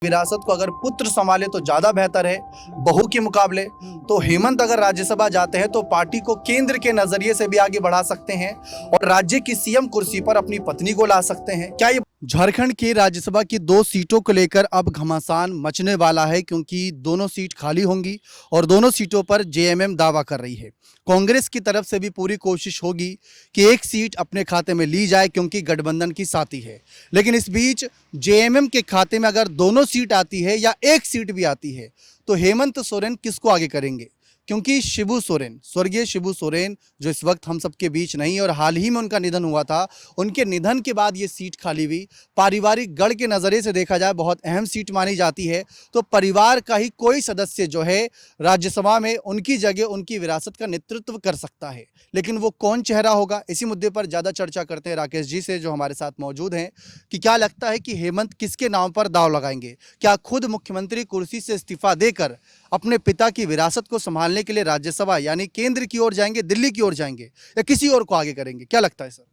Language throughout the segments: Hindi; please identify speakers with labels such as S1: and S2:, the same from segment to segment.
S1: विरासत को अगर पुत्र संभाले तो ज्यादा बेहतर है बहू के मुकाबले। तो हेमंत अगर राज्यसभा जाते हैं तो पार्टी को केंद्र के नजरिए से भी आगे बढ़ा सकते हैं और राज्य की सीएम कुर्सी पर अपनी पत्नी को ला सकते हैं। क्या ये झारखंड की राज्यसभा की 2 सीटों को लेकर अब घमासान मचने वाला है, क्योंकि दोनों सीट खाली होंगी और दोनों सीटों पर जेएमएम दावा कर रही है। कांग्रेस की तरफ से भी पूरी कोशिश होगी कि एक सीट अपने खाते में ली जाए, क्योंकि गठबंधन की साथी है। लेकिन इस बीच जेएमएम के खाते में अगर दोनों सीट आती है या एक सीट भी आती है तो हेमंत सोरेन किसको आगे करेंगे, क्योंकि शिबू सोरेन, स्वर्गीय शिबू सोरेन जो इस वक्त हम सबके बीच नहीं है और हाल ही में उनका निधन हुआ था, उनके निधन के बाद ये सीट खाली हुई। पारिवारिक गढ़ के नज़रिए से देखा जाए बहुत अहम सीट मानी जाती है, तो परिवार का ही कोई सदस्य जो है राज्यसभा में उनकी जगह उनकी विरासत का नेतृत्व कर सकता है। लेकिन वो कौन चेहरा होगा, इसी मुद्दे पर ज़्यादा चर्चा करते हैं राकेश जी से जो हमारे साथ मौजूद हैं कि क्या लगता है कि हेमंत किसके नाम पर दाव लगाएंगे। क्या खुद मुख्यमंत्री कुर्सी से इस्तीफा देकर अपने पिता की विरासत को संभालने के लिए राज्यसभा यानी केंद्र की ओर जाएंगे, दिल्ली की ओर जाएंगे, या किसी और को आगे करेंगे? क्या लगता है सर?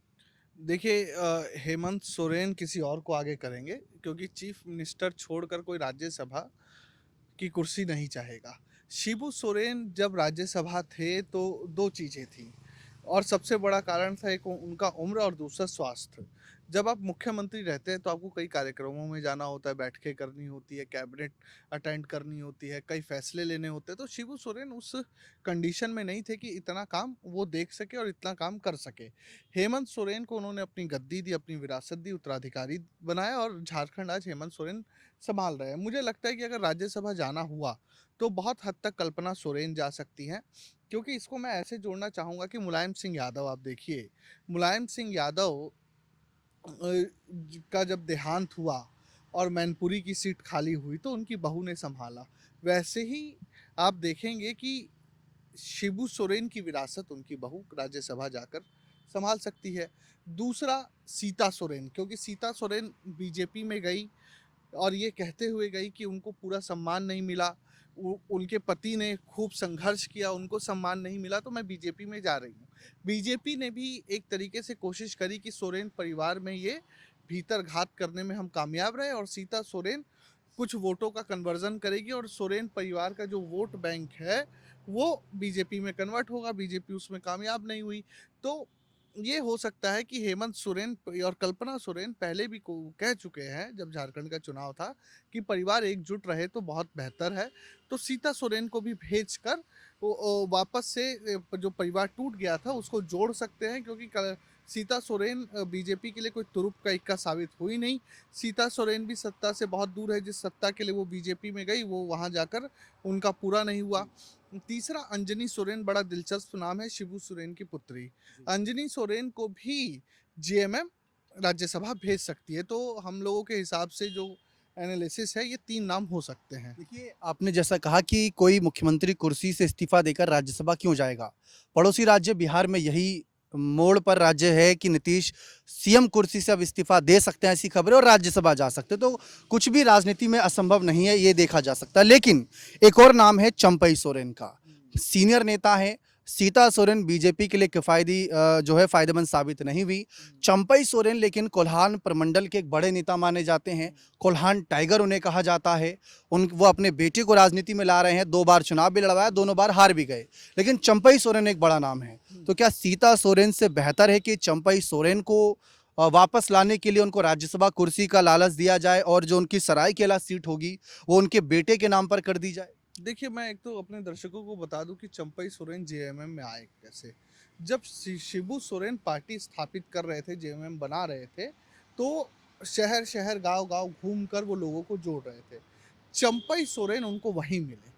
S2: देखिए, हेमंत सोरेन किसी और को आगे करेंगे, क्योंकि चीफ मिनिस्टर छोड़कर कोई राज्यसभा की कुर्सी नहीं चाहेगा। शिबू सोरेन जब राज्यसभा थे तो दो चीज़ें थी और सबसे बड़ा कारण था, एक उनका उम्र और दूसरा स्वास्थ्य। जब आप मुख्यमंत्री रहते हैं तो आपको कई कार्यक्रमों में जाना होता है, बैठकें करनी होती है, कैबिनेट अटेंड करनी होती है, कई फैसले लेने होते हैं। तो शिबू सोरेन उस कंडीशन में नहीं थे कि इतना काम वो देख सके और इतना काम कर सके। हेमंत सोरेन को उन्होंने अपनी गद्दी दी, अपनी विरासत दी, उत्तराधिकारी बनाया और झारखंड आज हेमंत सोरेन संभाल रहे हैं। मुझे लगता है कि अगर राज्यसभा जाना हुआ तो बहुत हद तक कल्पना सोरेन जा सकती हैं, क्योंकि इसको मैं ऐसे जोड़ना चाहूँगा कि मुलायम सिंह यादव, आप देखिए, मुलायम सिंह यादव का जब देहांत हुआ और मैनपुरी की सीट खाली हुई तो उनकी बहू ने संभाला। वैसे ही आप देखेंगे कि शिबू सोरेन की विरासत उनकी बहू राज्यसभा जाकर संभाल सकती है। दूसरा, सीता सोरेन, क्योंकि सीता सोरेन बीजेपी में गई और ये कहते हुए गई कि उनको पूरा सम्मान नहीं मिला, उनके पति ने खूब संघर्ष किया, उनको सम्मान नहीं मिला, तो मैं बीजेपी में जा रही हूँ। बीजेपी ने भी एक तरीके से कोशिश करी कि सोरेन परिवार में ये भीतर घात करने में हम कामयाब रहे और सीता सोरेन कुछ वोटों का कन्वर्जन करेगी और सोरेन परिवार का जो वोट बैंक है वो बीजेपी में कन्वर्ट होगा। बीजेपी उसमें कामयाब नहीं हुई, तो ये हो सकता है कि हेमंत सोरेन और कल्पना सोरेन पहले भी कह चुके हैं जब झारखंड का चुनाव था कि परिवार एकजुट रहे तो बहुत बेहतर है। तो सीता सोरेन को भी भेजकर वापस से जो परिवार टूट गया था उसको जोड़ सकते हैं, क्योंकि सीता सोरेन बीजेपी के लिए कोई तुरुप का इक्का साबित हुई नहीं। सीता सोरेन भी सत्ता से बहुत दूर है, जिस सत्ता के लिए वो बीजेपी में गई वो वहाँ जाकर उनका पूरा नहीं हुआ। तीसरा, अंजनी सोरेन, बड़ा दिलचस्प नाम है, शिबू सोरेन की पुत्री। अंजनी सोरेन को भी जेएमएम राज्यसभा भेज सकती है। तो हम लोगों के हिसाब से जो एनालिसिस है, ये 3 नाम हो सकते हैं।
S1: देखिए, आपने जैसा कहा कि कोई मुख्यमंत्री कुर्सी से इस्तीफा देकर राज्यसभा क्यों जाएगा, पड़ोसी राज्य बिहार में यही मोड़ पर राज्य है कि नीतीश सीएम कुर्सी से अब इस्तीफा दे सकते हैं, ऐसी खबरें, और राज्यसभा जा सकते हैं। तो कुछ भी राजनीति में असंभव नहीं है, ये देखा जा सकता है। लेकिन एक और नाम है चंपई सोरेन का, सीनियर नेता है। सीता सोरेन बीजेपी के लिए किफ़ायदी जो है फ़ायदेमंद साबित नहीं हुई। चंपई सोरेन लेकिन कोल्हान प्रमंडल के एक बड़े नेता माने जाते हैं। कोल्हान टाइगर उन्हें कहा जाता है। वो अपने बेटे को राजनीति में ला रहे हैं, 2 बार चुनाव भी लड़वाया, दोनों बार हार भी गए। लेकिन चंपई सोरेन एक बड़ा नाम है। तो क्या सीता सोरेन से बेहतर है कि चंपई सोरेन को वापस लाने के लिए उनको राज्यसभा कुर्सी का लालच दिया जाए और जो उनकी सरायकेला सीट होगी वो उनके बेटे के नाम पर कर दी जाए?
S2: देखिए, मैं एक तो अपने दर्शकों को बता दूं कि चंपई सोरेन जेएमएम में आए कैसे। जब शिबू सोरेन पार्टी स्थापित कर रहे थे, जेएमएम बना रहे थे, तो शहर शहर गांव गांव घूमकर वो लोगों को जोड़ रहे थे। चंपई सोरेन उनको वहीं मिले।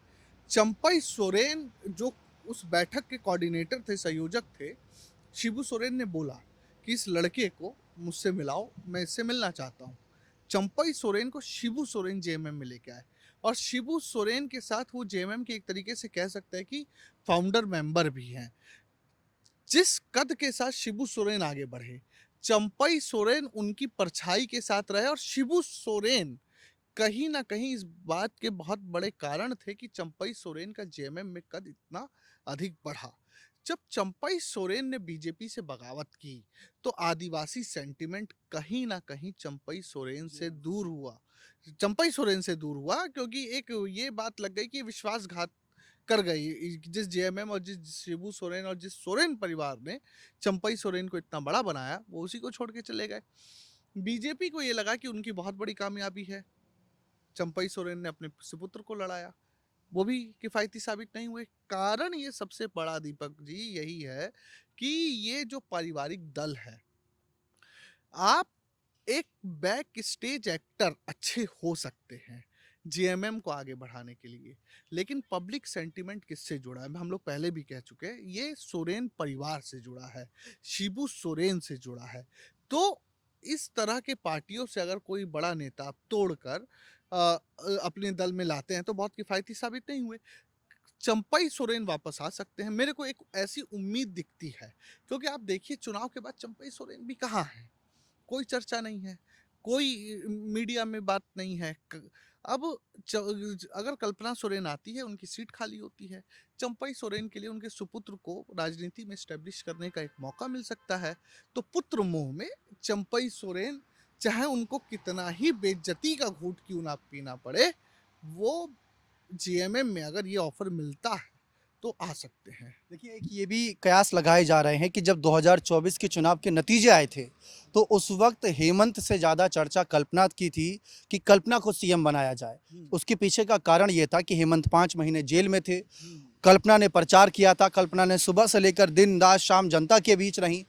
S2: चंपई सोरेन जो उस बैठक के कोऑर्डिनेटर थे, संयोजक थे, शिबू सोरेन ने बोला कि इस लड़के को मुझसे मिलाओ, मैं इससे मिलना चाहता हूँ। चंपई सोरेन को शिबू सोरेन जेएमएम में लेके आए और शिबू सोरेन के साथ वो जेएमएम के एक तरीके से कह सकते हैं कि फाउंडर मेंबर भी हैं। जिस कद के साथ शिबू सोरेन आगे बढ़े, चंपई सोरेन उनकी परछाई के साथ रहे और शिबू सोरेन कहीं ना कहीं इस बात के बहुत बड़े कारण थे कि चंपई सोरेन का जेएमएम में कद इतना अधिक बढ़ा। जब चंपई सोरेन ने बीजेपी से बगावत की तो आदिवासी सेंटिमेंट कहीं ना कहीं चंपई सोरेन से दूर हुआ। चंपई सोरेन से दूर हुआ, क्योंकि एक ये बात लग गई कि विश्वासघात कर गई जिस जेएमएम और जिस शिबू सोरेन और जिस सोरेन परिवार ने चंपई सोरेन को इतना बड़ा बनाया, वो उसी को छोड़ के चले गए। बीजेपी को ये लगा कि उनकी बहुत बड़ी कामयाबी है, चंपई सोरेन ने अपने सुपुत्र को लड़ाया, वो भी किफ़ायती साबित नहीं हुए। कारण ये सबसे बड़ा दीपक जी यही है कि ये जो पारिवारिक दल है, आप एक बैक स्टेज एक्टर अच्छे हो सकते हैं जेएमएम को आगे बढ़ाने के लिए, लेकिन पब्लिक सेंटिमेंट किससे जुड़ा है? हम लोग पहले भी कह चुके हैं, ये सोरेन परिवार से जुड़ा है, शिबू सोरेन से जुड़ा है। तो इस तरह के पार्टियों से अगर कोई बड़ा नेता आप तोड़कर अपने दल में लाते हैं तो बहुत किफ़ायती साबित नहीं हुए। चंपई सोरेन वापस आ सकते हैं, मेरे को एक ऐसी उम्मीद दिखती है, क्योंकि आप देखिए चुनाव के बाद चंपई सोरेन भी कहाँ हैं? कोई चर्चा नहीं है, कोई मीडिया में बात नहीं है। अब अगर कल्पना सोरेन आती है, उनकी सीट खाली होती है, चंपई सोरेन के लिए उनके सुपुत्र को राजनीति में स्टैब्लिश करने का एक मौका मिल सकता है। तो पुत्र मोह में चंपई सोरेन, चाहे उनको कितना ही बेइज्जती का घूंट क्यों ना पीना पड़े, वो जेएमएम में अगर ये ऑफर मिलता है तो आ सकते हैं।
S1: देखिए, एक ये भी कयास लगाए जा रहे हैं कि जब 2024 के चुनाव के नतीजे आए थे तो उस वक्त हेमंत से ज़्यादा चर्चा कल्पना की थी कि कल्पना को सीएम बनाया जाए। उसके पीछे का कारण ये था कि हेमंत 5 महीने जेल में थे, कल्पना ने प्रचार किया था, कल्पना ने सुबह से लेकर दिन रात शाम जनता के बीच रही।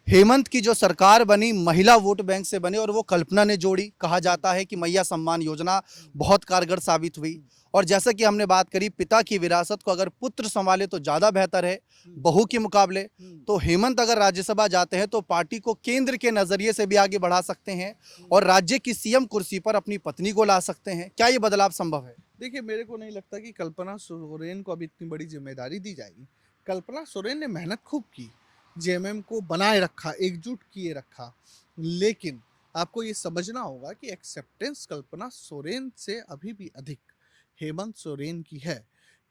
S1: हेमंत की जो सरकार बनी महिला वोट बैंक से बनी और वो कल्पना ने जोड़ी। कहा जाता है कि मैया सम्मान योजना बहुत कारगर साबित हुई। और जैसा कि हमने बात करी, पिता की विरासत को अगर पुत्र संभाले तो ज़्यादा बेहतर है बहू के मुकाबले। तो हेमंत अगर राज्यसभा जाते हैं तो पार्टी को केंद्र के नज़रिए से भी आगे बढ़ा सकते हैं और राज्य की सीएम कुर्सी पर अपनी पत्नी को ला सकते हैं। क्या ये बदलाव संभव है?
S2: देखिए, मेरे को नहीं लगता कि कल्पना सोरेन को अब इतनी बड़ी जिम्मेदारी दी जाएगी। कल्पना सोरेन ने मेहनत खूब की, जेएमएम को बनाए रखा, एकजुट किए रखा, लेकिन आपको ये समझना होगा कि एक्सेप्टेंस कल्पना सोरेन से अभी भी अधिक हेमंत सोरेन की है।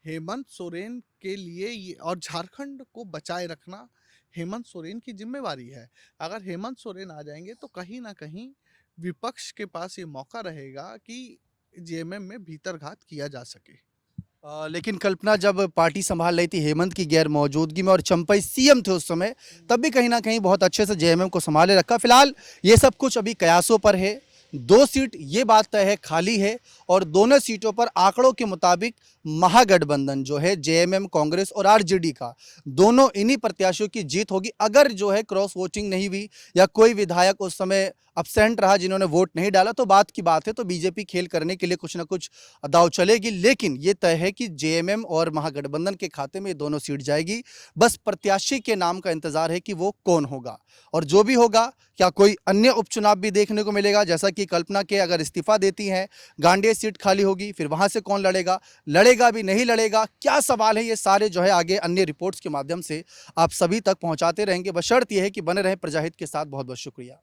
S2: हेमंत सोरेन के लिए ये और झारखंड को बचाए रखना हेमंत सोरेन की जिम्मेवारी है। अगर हेमंत सोरेन आ जाएंगे तो कहीं ना कहीं विपक्ष के पास ये मौका रहेगा कि जेएमएम में भीतरघात किया जा सके।
S1: लेकिन कल्पना जब पार्टी संभाल रही थी हेमंत की गैर मौजूदगी में और चंपई सीएम थे उस समय, तब भी कहीं ना कहीं बहुत अच्छे से जेएमएम को संभाले रखा। फिलहाल ये सब कुछ अभी कयासों पर है। 2 सीट ये बात तय है खाली है और दोनों सीटों पर आंकड़ों के मुताबिक महागठबंधन जो है जेएमएम, कांग्रेस और आरजेडी का, दोनों इन्हीं प्रत्याशियों की जीत होगी। अगर जो है क्रॉस वोटिंग नहीं हुई या कोई विधायक उस समय अब्सेंट रहा जिन्होंने वोट नहीं डाला तो बात की बात है, तो बीजेपी खेल करने के लिए कुछ ना कुछ दाव चलेगी। लेकिन ये तय है कि जेएमएम और महागठबंधन के खाते में ये दोनों सीट जाएगी। बस प्रत्याशी के नाम का इंतजार है कि वो कौन होगा और जो भी होगा, क्या कोई अन्य उपचुनाव भी देखने को मिलेगा, जैसा कि कल्पना के अगर इस्तीफा देती हैं गांडे सीट खाली होगी, फिर वहां से कौन लड़ेगा भी नहीं लड़ेगा, क्या सवाल है, ये सारे जो है आगे अन्य रिपोर्ट्स के माध्यम से आप सभी तक पहुंचाते रहेंगे। बशर्त यह है कि बने रहे प्रजाहित के साथ। बहुत बहुत शुक्रिया।